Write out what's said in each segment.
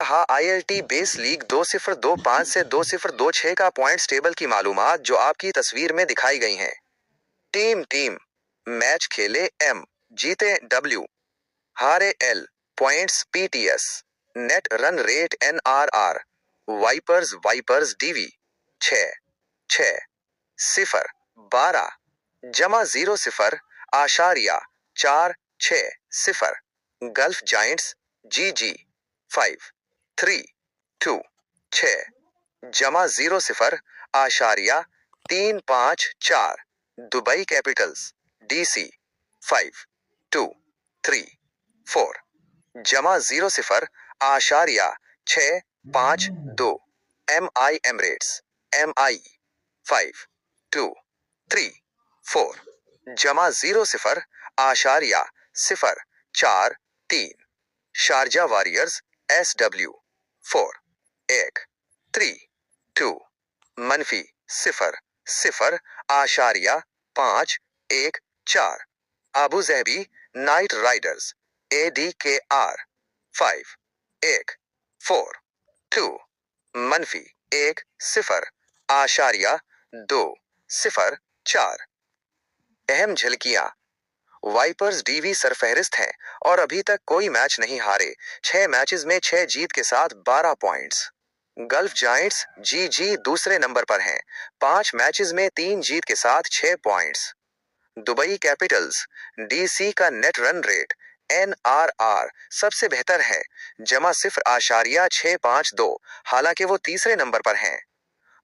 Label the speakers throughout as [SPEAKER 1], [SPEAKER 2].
[SPEAKER 1] रहा ILT base league 2025 से 2026 का पॉइंट्स टेबल की मालूमात जो आपकी तस्वीर में दिखाई गई हैं। टीम मैच खेले M, जीते W, हारे L, points PTS, net run rate NRR, vipers DV 6 0 12 जमा 0 आशारिया 4 6 0, गल्फ जायंट्स GG 5 3 2 6 जमा 0 आशारिया 3 5 4, दुबई कैपिटल्स DC 5 2 3 4 जमा 0 आशारिया 6 5 2, MI एमरेट्स MI 5 2 3 4 जमा 0 आशारिया 0 4 3, शारजा वॉरियर्स SW 4 1 3 2 मनफी 0 आशारिया 5 1 4, अबू जहबी नाइट राइडर्स ADKR 5 1 4 2 मनफी 1 0 आशारिया 2 0 4। अहम झलकियां। वाइपर्स DV सरफहरिस्त हैं और अभी तक कोई मैच नहीं हारे, 6 मैचेस में 6 जीत के साथ 12 पॉइंट्स। गल्फ जायंट्स GG दूसरे नंबर पर हैं, 5 मैचेस में 3 जीत के साथ 6 पॉइंट्स। दुबई कैपिटल्स DC का नेट रन रेट NRR सबसे बेहतर है, जमा 0.652, हालांकि वो तीसरे नंबर पर हैं।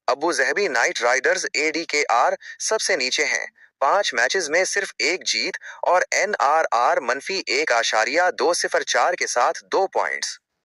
[SPEAKER 1] अबू जहबी नाइट राइडर्स ADKR सबसे नीचे हैं, 5 मैचेस में सिर्फ 1 जीत और NRR -1.204 के साथ 2 पॉइंट्स।